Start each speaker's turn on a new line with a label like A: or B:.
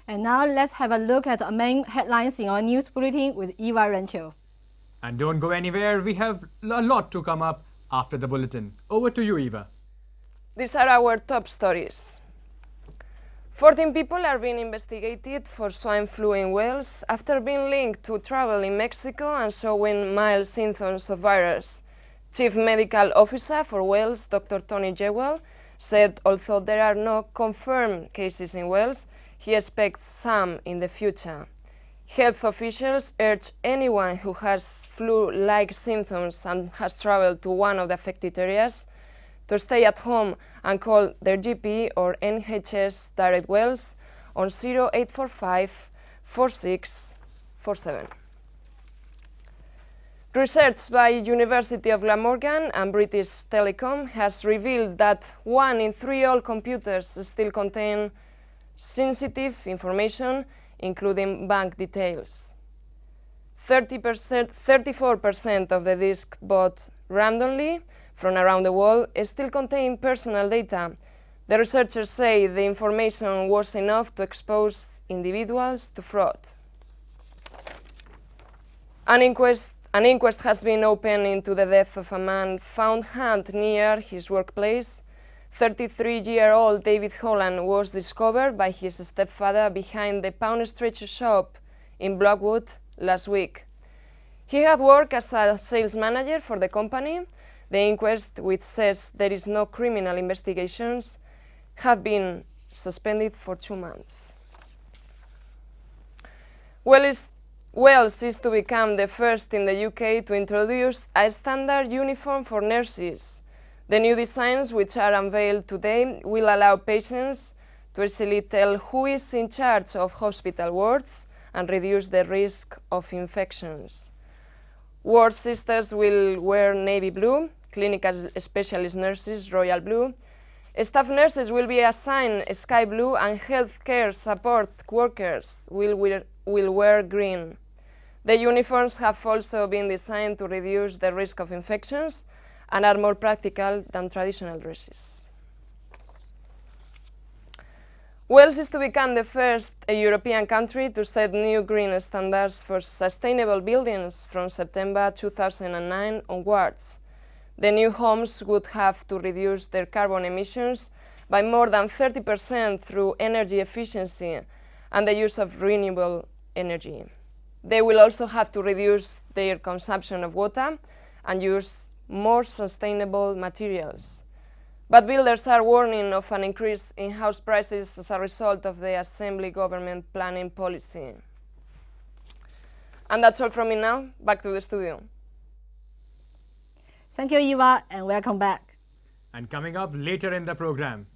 A: And now let's have a look at the main headlines in our news bulletin with Eva Rancho.
B: And don't go anywhere, we have a lot to come up after the bulletin. Over to you, Eva.
C: These are our top stories. 14 people are being investigated for swine flu in Wales after being linked to travel in Mexico and showing mild symptoms of virus. Chief Medical Officer for Wales, Dr. Tony Jewell, said although there are no confirmed cases in Wales, he expects some in the future. Health officials urge anyone who has flu-like symptoms and has traveled to one of the affected areas to stay at home and call their GP or NHS Direct Wales on 0845 4647. Research by University of Glamorgan and British Telecom has revealed that 1 in 3 old computers still contain sensitive information, including bank details. 34% of the disks bought randomly from around the world still contain personal data. The researchers say the information was enough to expose individuals to fraud. An inquest has been opened into the death of a man found hanged near his workplace. 33-year-old David Holland was discovered by his stepfather behind the pawn stretcher shop in Blackwood last week. He had worked as a sales manager for the company. The inquest, which says there is no criminal investigations, have been suspended for 2 months. Wales is to become the first in the UK to introduce a standard uniform for nurses. The new designs, which are unveiled today, will allow patients to easily tell who is in charge of hospital wards and reduce the risk of infections. Ward sisters will wear navy blue, clinical specialist nurses royal blue, staff nurses will be assigned sky blue, and healthcare support workers will wear green. The uniforms have also been designed to reduce the risk of infections and are more practical than traditional dresses. Wales is to become the first European country to set new green standards for sustainable buildings from September 2009 onwards. The new homes would have to reduce their carbon emissions by more than 30% through energy efficiency and the use of renewable energy. They will also have to reduce their consumption of water and use more sustainable materials. But builders are warning of an increase in house prices as a result of the Assembly government planning policy. And that's all from me now. Back to the studio.
A: Thank you, Eva, and welcome back.
B: And coming up later in the program,